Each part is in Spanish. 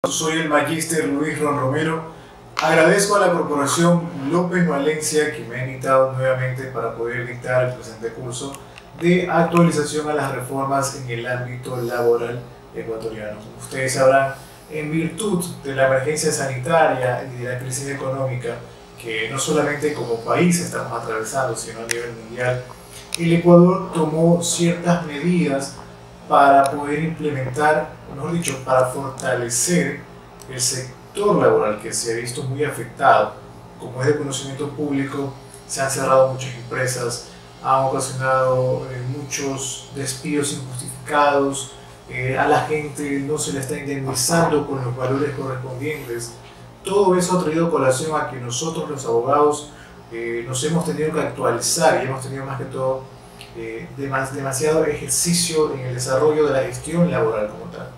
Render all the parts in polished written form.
Soy el magíster Luis Ron Romero. Agradezco a la Corporación López Valencia que me ha invitado nuevamente para poder dictar el presente curso de actualización a las reformas en el ámbito laboral ecuatoriano. Como ustedes sabrán, en virtud de la emergencia sanitaria y de la crisis económica que no solamente como país estamos atravesando, sino a nivel mundial, el Ecuador tomó ciertas medidas para poder implementar, o mejor dicho, para fortalecer el sector laboral que se ha visto muy afectado. Como es de conocimiento público, se han cerrado muchas empresas, han ocasionado muchos despidos injustificados, a la gente no se le está indemnizando con los valores correspondientes. Todo eso ha traído colación a que nosotros los abogados nos hemos tenido que actualizar y hemos tenido más que todo demasiado ejercicio en el desarrollo de la gestión laboral como tal.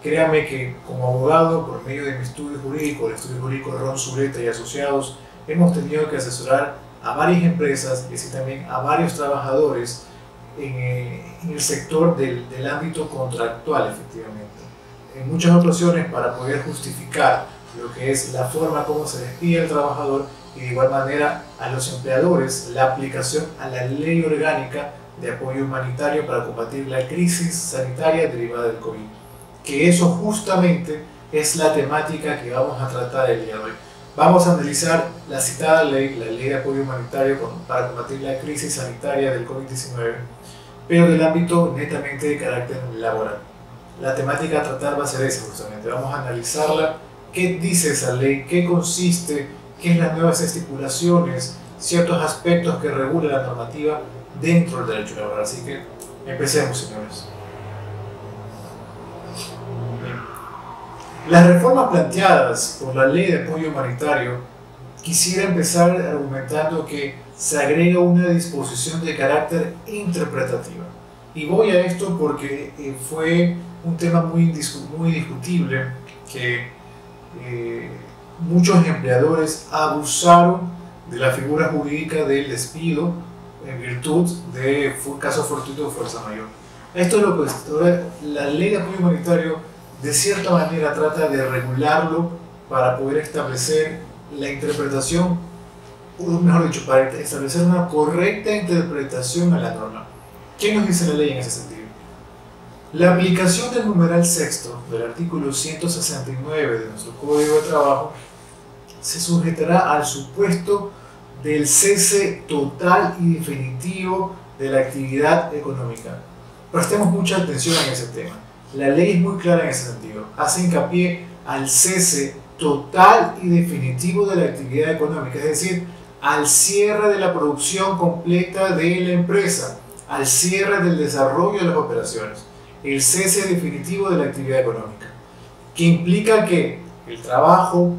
Créame que como abogado, por medio de mi estudio jurídico, el estudio jurídico Ron Zuleta y Asociados, hemos tenido que asesorar a varias empresas y así también a varios trabajadores en el sector del ámbito contractual, efectivamente. En muchas ocasiones para poder justificar lo que es la forma como se despide al trabajador y de igual manera a los empleadores la aplicación a la ley orgánica de apoyo humanitario para combatir la crisis sanitaria derivada del COVID. Que eso justamente es la temática que vamos a tratar el día de hoy. Vamos a analizar la citada ley, la ley de apoyo humanitario para combatir la crisis sanitaria del COVID-19, pero del ámbito netamente de carácter laboral. La temática a tratar va a ser esa justamente. Vamos a analizarla, qué dice esa ley, qué consiste, qué es las nuevas estipulaciones, ciertos aspectos que regula la normativa dentro del derecho laboral. Así que empecemos, señores. Las reformas planteadas por la ley de apoyo humanitario, quisiera empezar argumentando que se agrega una disposición de carácter interpretativa. Y voy a esto porque fue un tema muy discutible que muchos empleadores abusaron de la figura jurídica del despido en virtud de caso fortuito de fuerza mayor. Esto es lo que la ley de apoyo humanitario de cierta manera trata de regularlo para poder establecer la interpretación, o mejor dicho, para establecer una correcta interpretación a la norma. ¿Qué nos dice la ley en ese sentido? La aplicación del numeral sexto del artículo 169 de nuestro Código de Trabajo se sujetará al supuesto del cese total y definitivo de la actividad económica. Prestemos mucha atención en ese tema. La ley es muy clara en ese sentido. Hace hincapié al cese total y definitivo de la actividad económica, es decir, al cierre de la producción completa de la empresa, al cierre del desarrollo de las operaciones, el cese definitivo de la actividad económica, que implica que el trabajo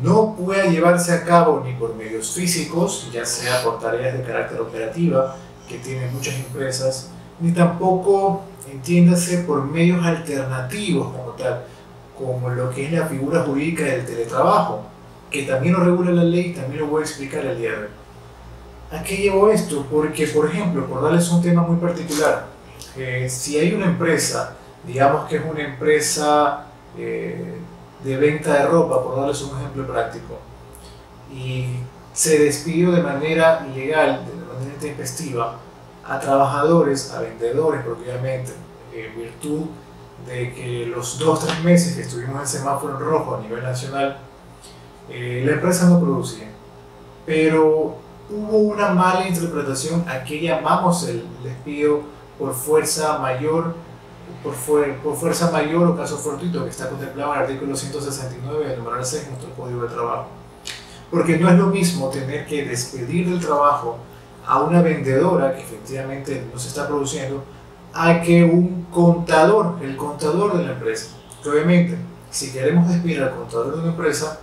no pueda llevarse a cabo ni por medios físicos, ya sea por tareas de carácter operativa que tienen muchas empresas, ni tampoco, entiéndase, por medios alternativos como tal, como lo que es la figura jurídica del teletrabajo, que también lo regula la ley y también lo voy a explicar el día de hoy. ¿A qué llevo esto? Porque, por ejemplo, por darles un tema muy particular, si hay una empresa, digamos que es una empresa de venta de ropa, por darles un ejemplo práctico, y se despidió de manera ilegal, de manera intempestiva, a trabajadores, a vendedores propiamente, en virtud de que los 2 o 3 meses que estuvimos en semáforo en rojo a nivel nacional, la empresa no producía. Pero hubo una mala interpretación a que llamamos el despido por fuerza mayor, por fuerza mayor o caso fortuito, que está contemplado en el artículo 169 del numeral 6 de nuestro Código de Trabajo. Porque no es lo mismo tener que despedir del trabajo a una vendedora que efectivamente no se está produciendo, a que un contador, el contador de la empresa. Que obviamente, si queremos despedir al contador de una empresa,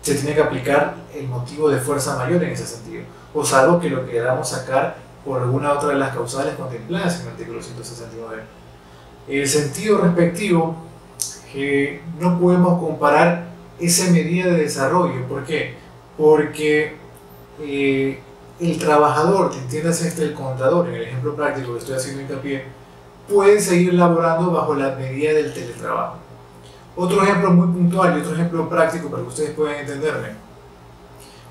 se tiene que aplicar el motivo de fuerza mayor en ese sentido, o salvo que lo queramos sacar por alguna otra de las causales contempladas en el artículo 169. El sentido respectivo, no podemos comparar esa medida de desarrollo. ¿Por qué? Porque el trabajador, entiéndase el contador, en el ejemplo práctico que estoy haciendo hincapié, puede seguir laborando bajo la medida del teletrabajo. Otro ejemplo muy puntual y otro ejemplo práctico para que ustedes puedan entenderme.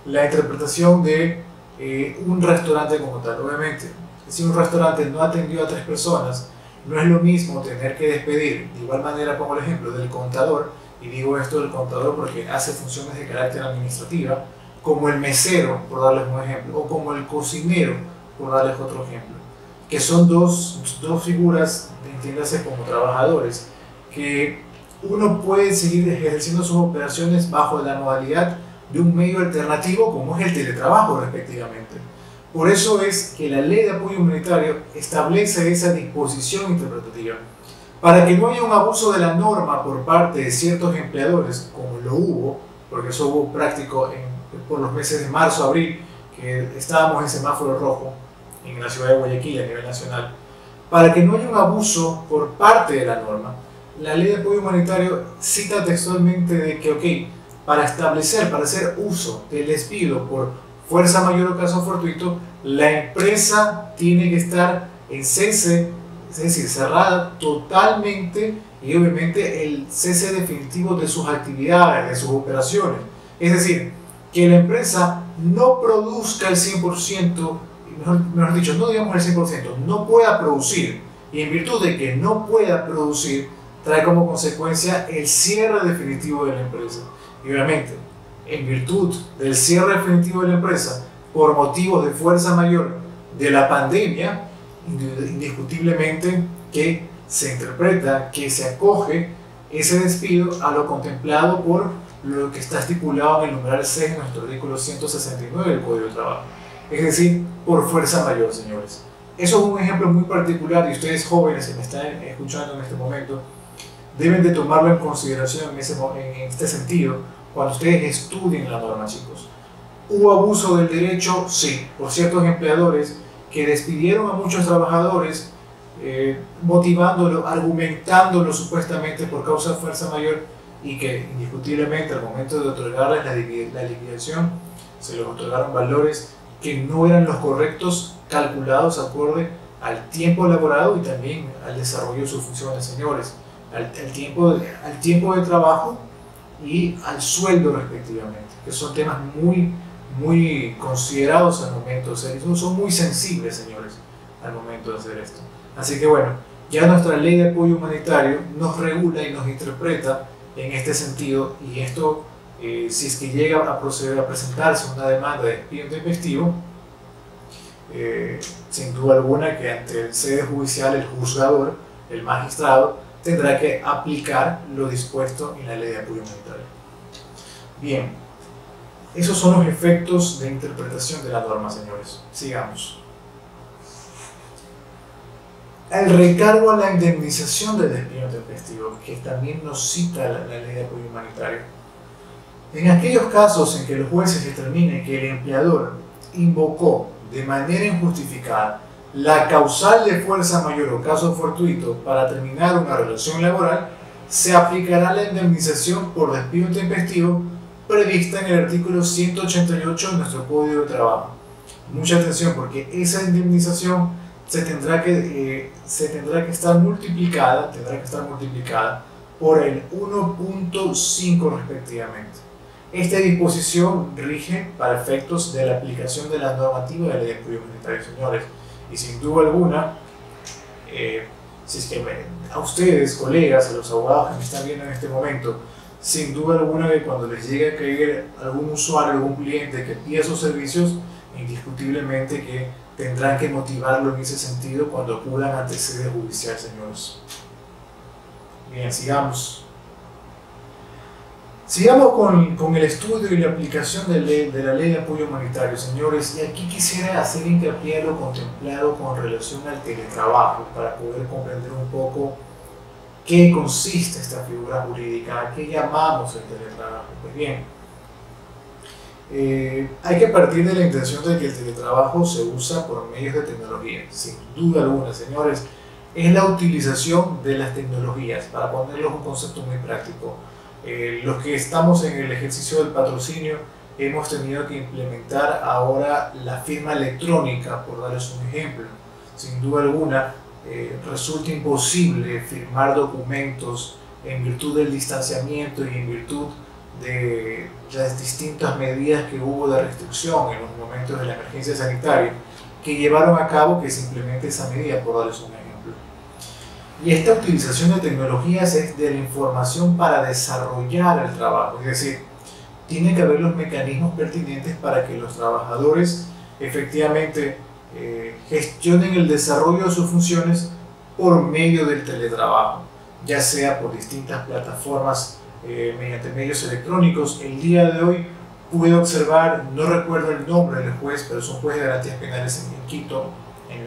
La interpretación de un restaurante como tal. Obviamente, si un restaurante no atendió a 3 personas, no es lo mismo tener que despedir. De igual manera pongo el ejemplo del contador, y digo esto del contador porque hace funciones de carácter administrativa, como el mesero, por darles un ejemplo, o como el cocinero, por darles otro ejemplo, que son dos figuras, entiéndase como trabajadores, que uno puede seguir ejerciendo sus operaciones bajo la modalidad de un medio alternativo como es el teletrabajo respectivamente. Por eso es que la ley de apoyo humanitario establece esa disposición interpretativa. Para que no haya un abuso de la norma por parte de ciertos empleadores, como lo hubo, porque eso hubo práctico por los meses de marzo, abril, que estábamos en semáforo rojo en la ciudad de Guayaquil a nivel nacional, para que no haya un abuso por parte de la norma, la ley de apoyo humanitario cita textualmente de que, ok, para hacer uso del despido por fuerza mayor o caso fortuito, la empresa tiene que estar en cese, es decir, cerrada totalmente, y obviamente el cese definitivo de sus actividades, de sus operaciones. Es decir, que la empresa no produzca el 100%, mejor dicho, no digamos el 100%, no pueda producir, y en virtud de que no pueda producir, trae como consecuencia el cierre definitivo de la empresa. Y obviamente, en virtud del cierre definitivo de la empresa, por motivos de fuerza mayor de la pandemia, indiscutiblemente que se interpreta, que se acoge ese despido a lo contemplado por lo que está estipulado en el numeral 6 de nuestro artículo 169 del Código de Trabajo. Es decir, por fuerza mayor, señores. Eso es un ejemplo muy particular y ustedes jóvenes que me están escuchando en este momento deben de tomarlo en consideración en este sentido cuando ustedes estudien la norma, chicos. ¿Hubo abuso del derecho? Sí, por ciertos empleadores que despidieron a muchos trabajadores motivándolo, argumentándolo supuestamente por causa de fuerza mayor, y que indiscutiblemente al momento de otorgarles la liquidación se les otorgaron valores que no eran los correctos, calculados acorde al tiempo laborado y también al desarrollo de sus funciones, señores, al tiempo de trabajo y al sueldo respectivamente, que son temas muy considerados al momento de hacer esto, son muy sensibles, señores, al momento de hacer esto. Así que bueno, ya nuestra ley de apoyo humanitario nos regula y nos interpreta en este sentido, y esto, si es que llega a proceder a presentarse una demanda de despido intempestivo, sin duda alguna que ante el sede judicial el juzgador, el magistrado, tendrá que aplicar lo dispuesto en la ley de apoyo humanitario. Bien, esos son los efectos de interpretación de la norma, señores. Sigamos. El recargo a la indemnización del despido intempestivo, que también nos cita la ley de apoyo humanitario. En aquellos casos en que los jueces determinen que el empleador invocó de manera injustificada la causal de fuerza mayor o caso fortuito para terminar una relación laboral, se aplicará la indemnización por despido intempestivo prevista en el artículo 188 de nuestro Código de Trabajo. Mucha atención, porque esa indemnización tendrá que estar multiplicada por el 1.5 respectivamente. Esta disposición rige para efectos de la aplicación de la normativa de la ley de apoyo humanitario, señores. Y sin duda alguna, si es que a ustedes, colegas, a los abogados que me están viendo en este momento, sin duda alguna que cuando les llegue a caer algún usuario, algún cliente que pida sus servicios, indiscutiblemente que tendrán que motivarlo en ese sentido cuando acudan ante sede judicial, señores. Bien, sigamos. Sigamos con el estudio y la aplicación de la ley de apoyo humanitario, señores, y aquí quisiera hacer hincapié en lo contemplado con relación al teletrabajo, para poder comprender un poco qué consiste esta figura jurídica, a qué llamamos el teletrabajo. Pues bien, hay que partir de la intención de que el teletrabajo se usa por medios de tecnología, sin duda alguna, señores, es la utilización de las tecnologías, para ponerlos un concepto muy práctico. Los que estamos en el ejercicio del patrocinio hemos tenido que implementar ahora la firma electrónica, por darles un ejemplo. Sin duda alguna, resulta imposible firmar documentos en virtud del distanciamiento y en virtud de las distintas medidas que hubo de restricción en los momentos de la emergencia sanitaria, que llevaron a cabo que se implemente esa medida, por darles un ejemplo. Y esta utilización de tecnologías es de la información para desarrollar el trabajo, es decir, tiene que haber los mecanismos pertinentes para que los trabajadores efectivamente gestionen el desarrollo de sus funciones por medio del teletrabajo, ya sea por distintas plataformas mediante medios electrónicos. El día de hoy pude observar, no recuerdo el nombre del juez, pero es un juez de garantías penales en Quito, en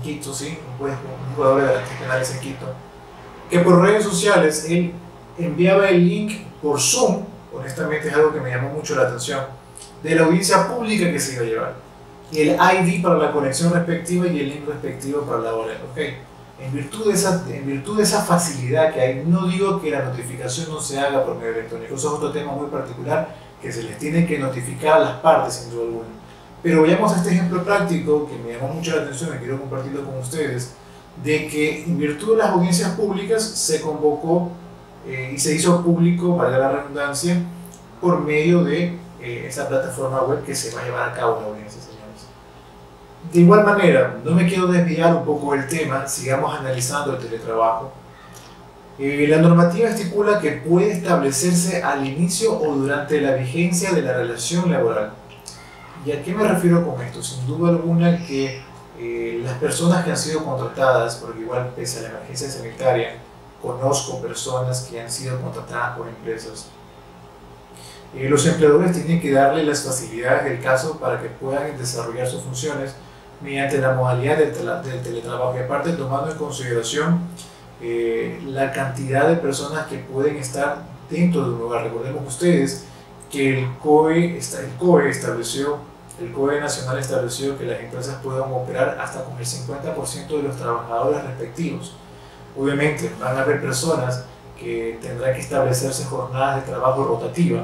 Quito, sí, un jugador de garantías penales en Quito, que por redes sociales él enviaba el link por Zoom. Honestamente es algo que me llamó mucho la atención, de la audiencia pública que se iba a llevar, y el ID para la conexión respectiva y el link respectivo para la hora. Okay. En virtud de esa facilidad que hay, no digo que la notificación no se haga por medio electrónico, eso es otro tema muy particular que se les tiene que notificar a las partes sin duda alguna. Pero veamos este ejemplo práctico que me llamó mucho la atención y quiero compartirlo con ustedes, de que en virtud de las audiencias públicas se convocó y se hizo público, valga la redundancia, por medio de esta plataforma web que se va a llevar a cabo la audiencia, señores. De igual manera, no me quiero desviar un poco del tema, sigamos analizando el teletrabajo. La normativa estipula que puede establecerse al inicio o durante la vigencia de la relación laboral. ¿Y a qué me refiero con esto? Sin duda alguna que las personas que han sido contratadas, porque igual pese a la emergencia sanitaria, conozco personas que han sido contratadas por empresas. Los empleadores tienen que darle las facilidades del caso para que puedan desarrollar sus funciones mediante la modalidad del teletrabajo, y aparte tomando en consideración la cantidad de personas que pueden estar dentro de un lugar. Recordemos ustedes que el COE nacional estableció que las empresas puedan operar hasta con el 50% de los trabajadores respectivos. Obviamente van a haber personas que tendrán que establecerse jornadas de trabajo rotativa.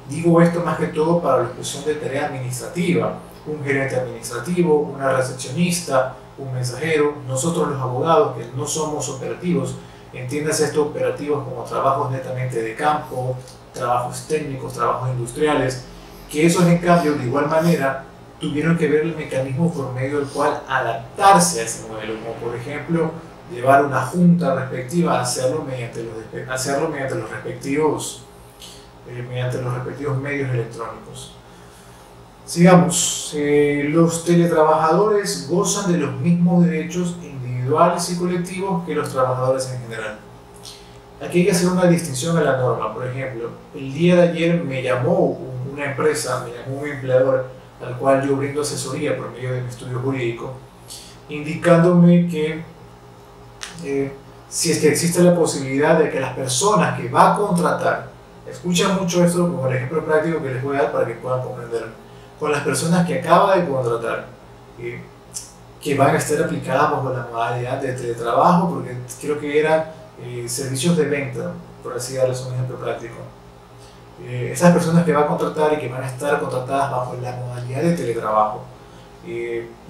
Digo esto más que todo para la exclusión de tarea administrativa, un gerente administrativo, una recepcionista, un mensajero. Nosotros los abogados que no somos operativos, entiéndase estos operativos como trabajos netamente de campo, trabajos técnicos, trabajos industriales, que esos en cambio de igual manera tuvieron que ver el mecanismo por medio del cual adaptarse a ese modelo, como por ejemplo llevar una junta respectiva, hacerlo mediante los respectivos medios electrónicos. Sigamos, los teletrabajadores gozan de los mismos derechos individuales y colectivos que los trabajadores en general. Aquí hay que hacer una distinción a la norma. Por ejemplo, el día de ayer me llamó una empresa, me llamó un empleador al cual yo brindo asesoría por medio de mi estudio jurídico, indicándome que si es que existe la posibilidad de que las personas que va a contratar, escucha mucho esto como el ejemplo práctico que les voy a dar para que puedan comprender, con las personas que acaba de contratar, que van a estar aplicadas bajo la modalidad de teletrabajo, porque creo que eran servicios de venta, por así darles un ejemplo práctico. Esas personas que va a contratar y que van a estar contratadas bajo la modalidad de teletrabajo,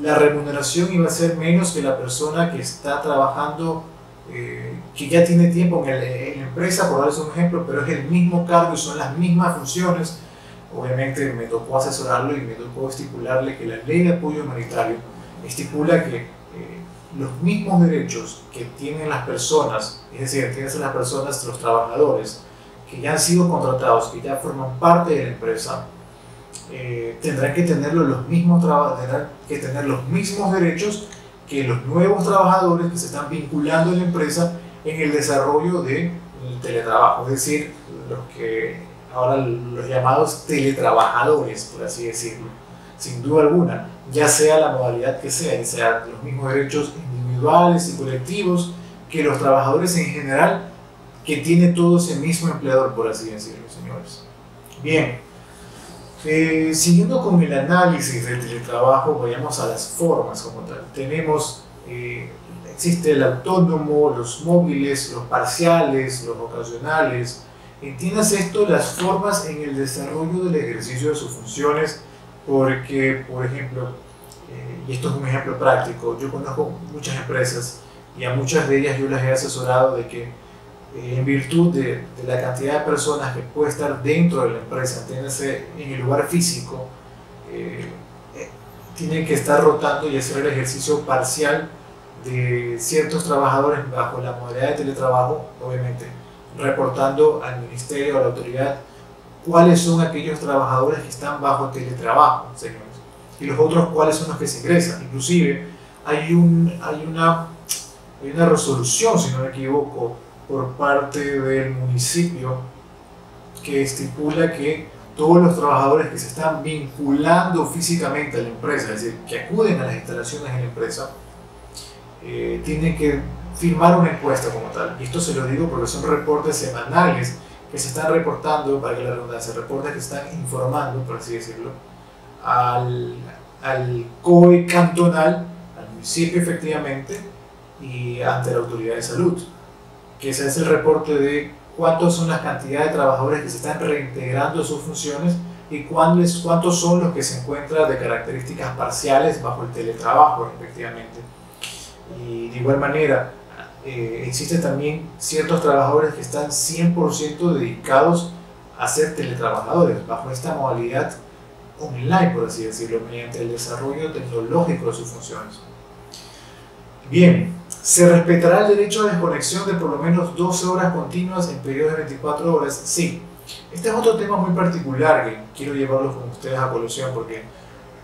la remuneración iba a ser menos que la persona que está trabajando, que ya tiene tiempo en la empresa, por darles un ejemplo, pero es el mismo cargo y son las mismas funciones. Obviamente me tocó asesorarlo y me tocó estipularle que la ley de apoyo humanitario estipula que los mismos derechos que tienen las personas, es decir, tienen las personas, los trabajadores que ya han sido contratados, que ya forman parte de la empresa, tendrán que tener los mismos derechos que los nuevos trabajadores que se están vinculando a la empresa en el desarrollo del teletrabajo, es decir, ahora los llamados teletrabajadores, por así decirlo, sin duda alguna, ya sea la modalidad que sea, ya sea los mismos derechos individuales y colectivos que los trabajadores en general, que tiene todo ese mismo empleador, por así decirlo, señores. Bien, siguiendo con el análisis del teletrabajo, vayamos a las formas como tal. Existe el autónomo, los móviles, los parciales, los ocasionales. Entiendas esto, las formas en el desarrollo del ejercicio de sus funciones, porque, por ejemplo, y esto es un ejemplo práctico, yo conozco muchas empresas y a muchas de ellas yo las he asesorado de que en virtud de la cantidad de personas que puede estar dentro de la empresa, entiéndase, en el lugar físico, tienen que estar rotando y hacer el ejercicio parcial de ciertos trabajadores bajo la modalidad de teletrabajo, obviamente reportando al ministerio, a la autoridad, cuáles son aquellos trabajadores que están bajo teletrabajo, señores, y los otros cuáles son los que se ingresan. Inclusive hay una resolución, si no me equivoco, por parte del municipio que estipula que todos los trabajadores que se están vinculando físicamente a la empresa, es decir, que acuden a las instalaciones de la empresa, tienen que firmar una encuesta como tal. Y esto se lo digo porque son reportes semanales que se están reportando, para que la redundancia, reportes que están informando, por así decirlo, al COE cantonal, al municipio efectivamente, y ante la autoridad de salud, que se hace el reporte de cuántos son las cantidades de trabajadores que se están reintegrando a sus funciones y cuántos son los que se encuentran de características parciales bajo el teletrabajo, efectivamente. Y de igual manera, existen también ciertos trabajadores que están 100% dedicados a ser teletrabajadores bajo esta modalidad online, por así decirlo, mediante el desarrollo tecnológico de sus funciones. Bien, ¿se respetará el derecho a desconexión de por lo menos 12 horas continuas en periodos de 24 horas? Sí. Este es otro tema muy particular que quiero llevarlo con ustedes a colación porque,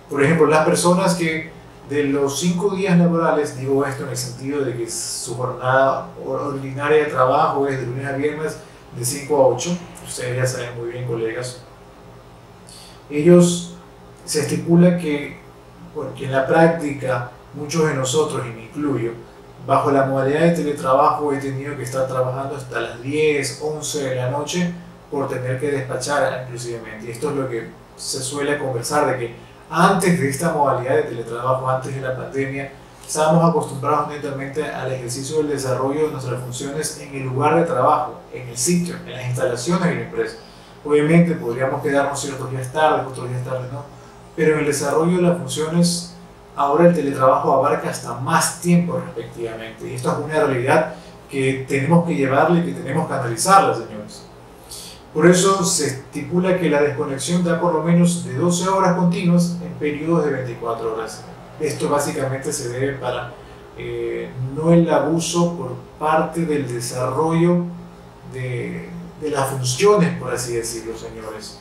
por ejemplo, las personas que de los 5 días laborales, digo esto en el sentido de que su jornada ordinaria de trabajo es de lunes a viernes de 5 a 8, ustedes ya saben muy bien, colegas, ellos se estipula que, bueno, que en la práctica muchos de nosotros, y me incluyo, bajo la modalidad de teletrabajo he tenido que estar trabajando hasta las 10, 11 de la noche por tener que despachar inclusivamente. Y esto es lo que se suele conversar, de que antes de esta modalidad de teletrabajo, antes de la pandemia, estábamos acostumbrados netamente al ejercicio del desarrollo de nuestras funciones en el lugar de trabajo, en el sitio, en las instalaciones de la empresa. Obviamente podríamos quedarnos ciertos días tarde, otros días tarde no, pero en el desarrollo de las funciones ahora el teletrabajo abarca hasta más tiempo respectivamente, y esto es una realidad que tenemos que llevarle y que tenemos que analizarla, señores. Por eso se estipula que la desconexión da por lo menos de 12 horas continuas en periodos de 24 horas. Esto básicamente se debe para no el abuso por parte del desarrollo de las funciones, por así decirlo, señores.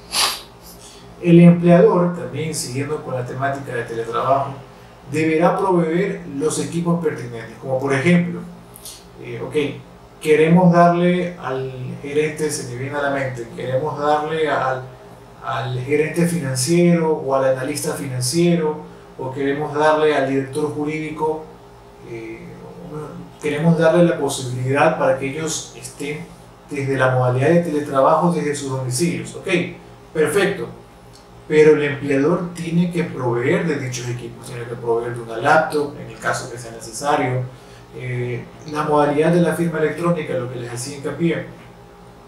El empleador, también siguiendo con la temática de teletrabajo, deberá proveer los equipos pertinentes, como por ejemplo, queremos darle al gerente, se me viene a la mente, queremos darle al gerente financiero o al analista financiero, o queremos darle al director jurídico, queremos darle la posibilidad para que ellos estén desde la modalidad de teletrabajo desde sus domicilios. Ok, perfecto. Pero el empleador tiene que proveer de dichos equipos, tiene que proveer de una laptop, en el caso que sea necesario. La modalidad de la firma electrónica, lo que les hacía hincapié,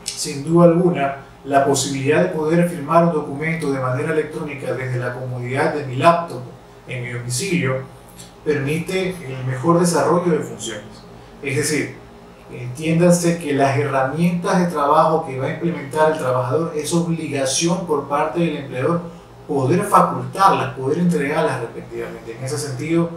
sin duda alguna, la posibilidad de poder firmar un documento de manera electrónica desde la comodidad de mi laptop, en mi domicilio, permite el mejor desarrollo de funciones. Es decir, entiéndase que las herramientas de trabajo que va a implementar el trabajador es obligación por parte del empleador poder facultarlas, poder entregarlas respectivamente. En ese sentido,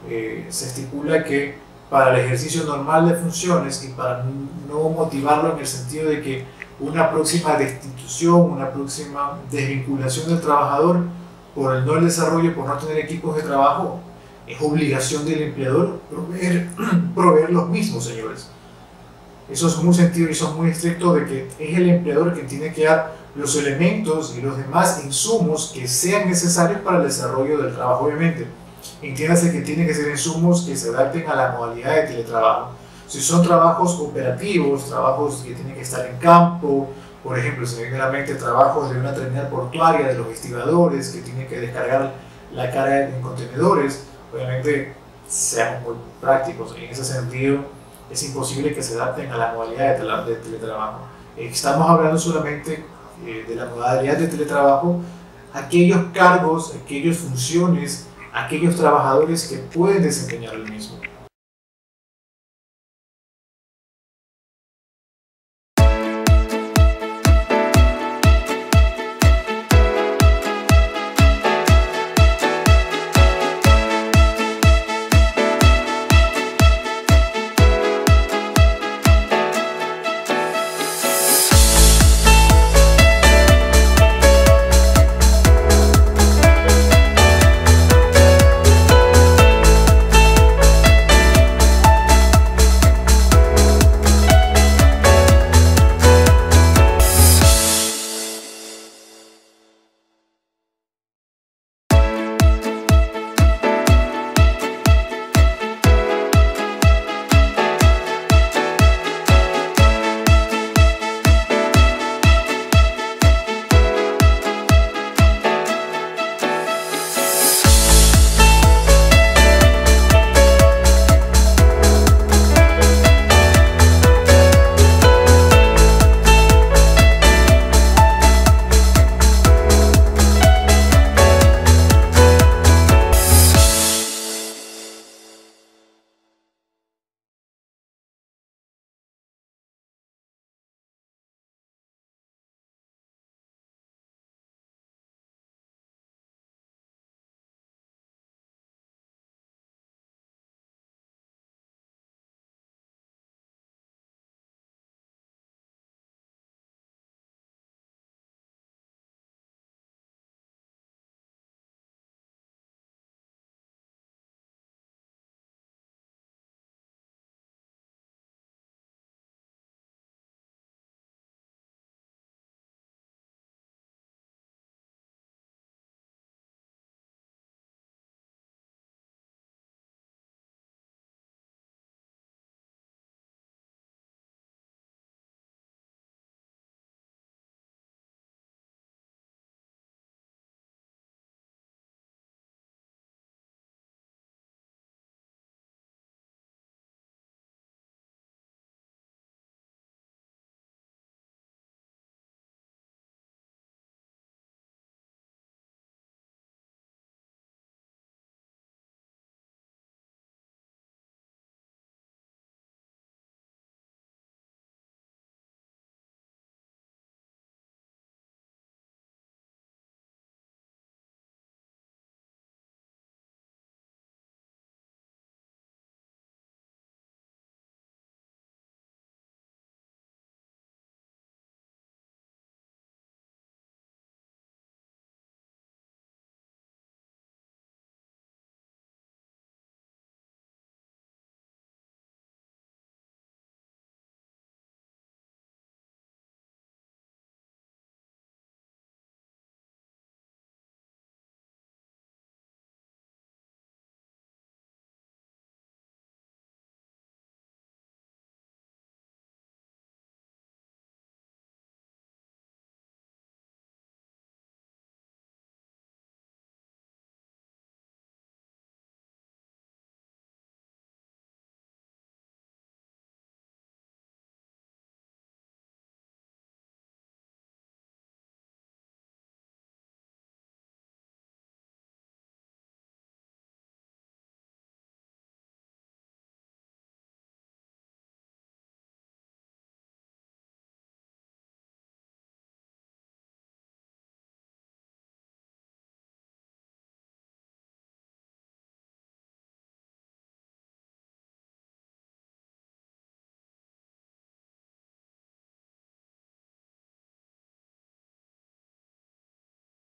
se estipula que para el ejercicio normal de funciones y para no motivarlo en el sentido de que una próxima destitución, una próxima desvinculación del trabajador por el no desarrollo, por no tener equipos de trabajo, es obligación del empleador proveer los mismos, señores. Eso es muy sentido y eso es muy estricto, de que es el empleador quien tiene que dar los elementos y los demás insumos que sean necesarios para el desarrollo del trabajo. Obviamente, entiéndase que tienen que ser insumos que se adapten a la modalidad de teletrabajo. Si son trabajos operativos, trabajos que tienen que estar en campo, por ejemplo, se me viene a la mente trabajos de una terminal portuaria, de los estibadores, que tienen que descargar la carga en contenedores, obviamente seamos muy prácticos. En ese sentido, es imposible que se adapten a la modalidad de teletrabajo. Estamos hablando solamente de la modalidad de teletrabajo, aquellos cargos, aquellas funciones, aquellos trabajadores que pueden desempeñar el mismo.